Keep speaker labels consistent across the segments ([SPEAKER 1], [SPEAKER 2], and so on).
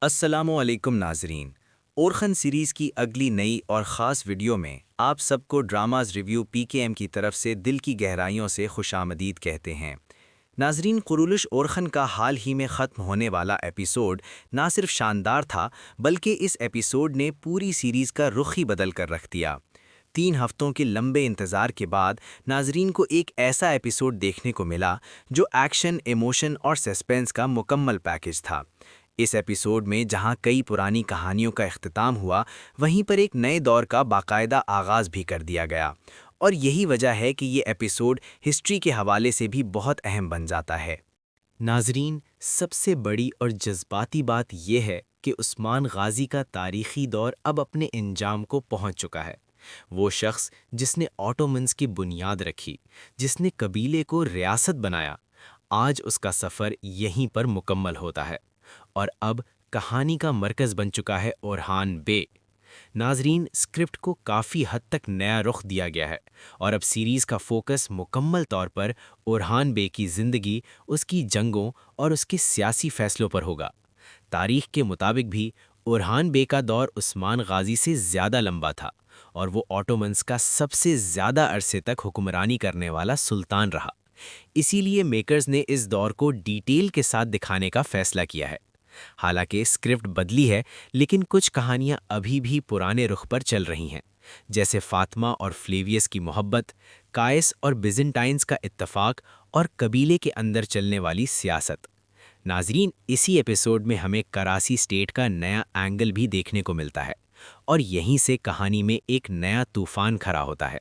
[SPEAKER 1] السلام علیکم ناظرین، اورخن سیریز کی اگلی نئی اور خاص ویڈیو میں آپ سب کو ڈراماز ریویو پی کے ایم کی طرف سے دل کی گہرائیوں سے خوش آمدید کہتے ہیں۔ ناظرین، قرولش اورخن کا حال ہی میں ختم ہونے والا ایپیسوڈ نہ صرف شاندار تھا بلکہ اس ایپیسوڈ نے پوری سیریز کا رخ ہی بدل کر رکھ دیا۔ 3 ہفتوں کے لمبے انتظار کے بعد ناظرین کو ایک ایسا ایپیسوڈ دیکھنے کو ملا جو ایکشن، ایموشن اور سسپینس کا مکمل پیکج تھا۔ اس ایپیسوڈ میں جہاں کئی پرانی کہانیوں کا اختتام ہوا، وہیں پر ایک نئے دور کا باقاعدہ آغاز بھی کر دیا گیا، اور یہی وجہ ہے کہ یہ ایپیسوڈ ہسٹری کے حوالے سے بھی بہت اہم بن جاتا ہے۔ ناظرین، سب سے بڑی اور جذباتی بات یہ ہے کہ عثمان غازی کا تاریخی دور اب اپنے انجام کو پہنچ چکا ہے۔ وہ شخص جس نے آٹومنز کی بنیاد رکھی، جس نے قبیلے کو ریاست بنایا، آج اس کا سفر یہیں پر مکمل ہوتا ہے، اور اب کہانی کا مرکز بن چکا ہے اورحان بے۔ ناظرین، اسکرپٹ کو کافی حد تک نیا رخ دیا گیا ہے، اور اب سیریز کا فوکس مکمل طور پر اورحان بے کی زندگی، اس کی جنگوں اور اس کے سیاسی فیصلوں پر ہوگا۔ تاریخ کے مطابق بھی اورحان بے کا دور عثمان غازی سے زیادہ لمبا تھا، اور وہ آٹومنز کا سب سے زیادہ عرصے تک حکمرانی کرنے والا سلطان رہا۔ اسی لیے میکرز نے اس دور کو ڈیٹیل کے ساتھ دکھانے کا فیصلہ کیا ہے۔ حالانکہ اسکرپٹ بدلی ہے، لیکن کچھ کہانیاں ابھی بھی پرانے رخ پر چل رہی ہیں، جیسے فاطمہ اور فلیویس کی محبت، قائس اور بیزنٹائنز کا اتفاق، اور قبیلے کے اندر چلنے والی سیاست۔ ناظرین، اسی ایپیسوڈ میں ہمیں کراسی اسٹیٹ کا نیا اینگل بھی دیکھنے کو ملتا ہے، اور یہیں سے کہانی میں ایک نیا طوفان کھڑا ہوتا ہے۔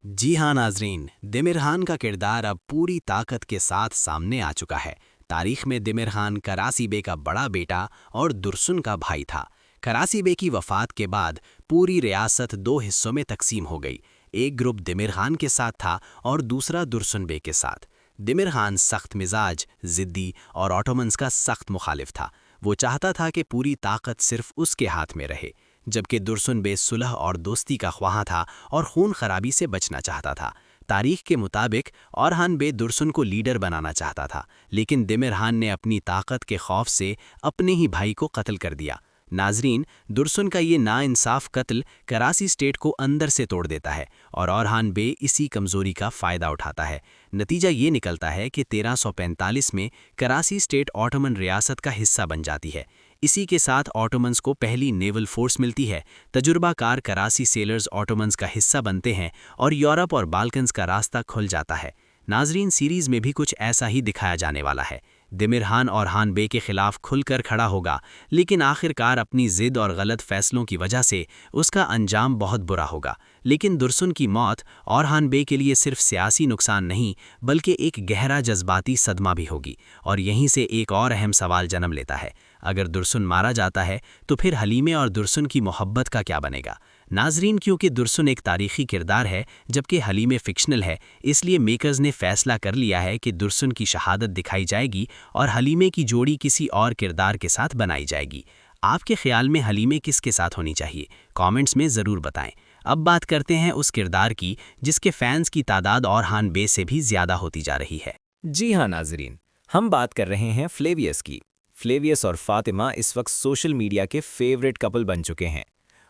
[SPEAKER 2] جی ہاں ناظرین، دمرحان کا کردار اب پوری طاقت کے ساتھ سامنے آ چکا ہے۔ تاریخ میں دمرحان کراسی بے کا بڑا بیٹا اور درسن کا بھائی تھا۔ کراسی بے کی وفات کے بعد پوری ریاست 2 حصوں میں تقسیم ہو گئی۔ ایک گروپ دمرحان کے ساتھ تھا اور دوسرا درسن بے کے ساتھ۔ دمرحان سخت مزاج، ضدی اور آٹومنز کا سخت مخالف تھا۔ وہ چاہتا تھا کہ پوری طاقت صرف اس کے ہاتھ میں رہے، جبکہ درسن بے صلح اور دوستی کا خواہاں تھا اور خون خرابی سے بچنا چاہتا تھا۔ تاریخ کے مطابق اورحان بے درسن کو لیڈر بنانا چاہتا تھا، لیکن دمرحان نے اپنی طاقت کے خوف سے اپنے ہی بھائی کو قتل کر دیا۔ ناظرین، درسن کا یہ ناانصاف قتل کراسی اسٹیٹ کو اندر سے توڑ دیتا ہے، اور اورحان بے اسی کمزوری کا فائدہ اٹھاتا ہے۔ نتیجہ یہ نکلتا ہے کہ 1345 میں کراسی اسٹیٹ آٹومن ریاست کا حصہ بن جاتی ہے۔ اسی کے ساتھ آٹومنز کو پہلی نیول فورس ملتی ہے۔ تجربہ کار کراسی سیلرز آٹومنز کا حصہ بنتے ہیں، اور یورپ اور بالکنز کا راستہ کھل جاتا ہے۔ ناظرین، سیریز میں بھی کچھ ایسا ہی دکھایا جانے والا ہے۔ دمرحان اورحان بے کے خلاف کھل کر کھڑا ہوگا، لیکن آخرکار اپنی ضد اور غلط فیصلوں کی وجہ سے اس کا انجام بہت برا ہوگا۔ لیکن درسن کی موت اورحان بے کے لیے صرف سیاسی نقصان نہیں بلکہ ایک گہرا جذباتی صدمہ بھی ہوگی، اور یہیں سے ایک اور اہم سوال جنم لیتا ہے۔ اگر درسن مارا جاتا ہے تو پھر حلیمے اور درسن کی محبت کا کیا بنے گا؟ ناظرین، کیونکہ درسن ایک تاریخی کردار ہے جبکہ حلیمے فکشنل ہے، اس لیے میکرز نے فیصلہ کر لیا ہے کہ درسن کی شہادت دکھائی جائے گی اور حلیمے کی جوڑی کسی اور کردار کے ساتھ بنائی جائے گی۔ آپ کے خیال میں حلیمے کس کے ساتھ ہونی چاہیے؟ کامنٹس میں ضرور بتائیں۔ اب بات کرتے ہیں اس کردار کی جس کے فینز کی تعداد اورحان بے سے بھی زیادہ ہوتی جا رہی ہے۔
[SPEAKER 3] جی ہاں ناظرین، ہم بات کر رہے ہیں فلیویس کی۔ فلیویس اور فاطمہ اس وقت سوشل میڈیا کے فیورٹ کپل بن چکے ہیں۔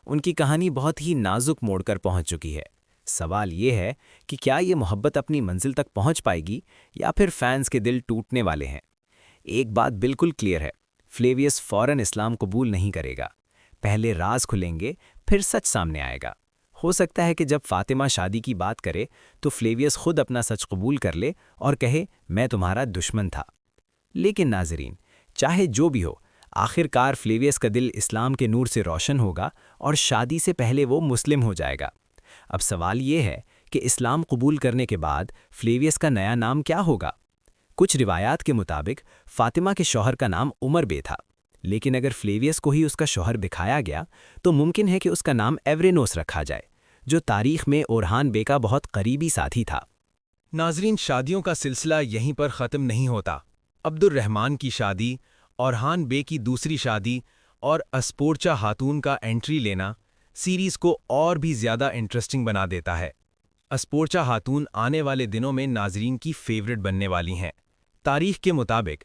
[SPEAKER 3] ان کی کہانی بہت ہی نازک موڑ پر پہنچ چکی ہے۔ سوال یہ ہے کہ کیا یہ محبت اپنی منزل تک پہنچ پائے گی یا پھر فینز کے دل ٹوٹنے والے ہیں؟ ایک بات بالکل کلیئر ہے، فلیویس فوراً اسلام قبول نہیں کرے گا۔ پہلے راز کھلیں گے، پھر سچ سامنے آئے گا۔ ہو سکتا ہے کہ جب فاطمہ شادی کی بات کرے تو فلیویس خود اپنا سچ قبول کر لے اور کہے میں تمہارا دشمن تھا۔ لیکن ناظرین، چاہے جو بھی ہو، آخر کار فلیویس کا دل اسلام کے نور سے روشن ہوگا اور شادی سے پہلے وہ مسلم ہو جائے گا۔ اب سوال یہ ہے کہ اسلام قبول کرنے کے بعد فلیویس کا نیا نام کیا ہوگا؟ کچھ روایات کے مطابق فاطمہ کے شوہر کا نام عمر بے تھا، لیکن اگر فلیویس کو ہی اس کا شوہر دکھایا گیا تو ممکن ہے کہ اس کا نام ایورینوس رکھا جائے، جو تاریخ میں اورحان بے کا بہت قریبی ساتھی تھا۔
[SPEAKER 4] ناظرین، شادیوں کا سلسلہ یہیں پر ختم نہیں ہوتا۔ عبد الرحمن کی شادی، اورحان بے کی دوسری شادی اور اسپورچا خاتون کا انٹری لینا سیریز کو اور بھی زیادہ انٹرسٹنگ بنا دیتا ہے۔ اسپورچا خاتون آنے والے دنوں میں ناظرین کی فیورٹ بننے والی ہیں۔ تاریخ کے مطابق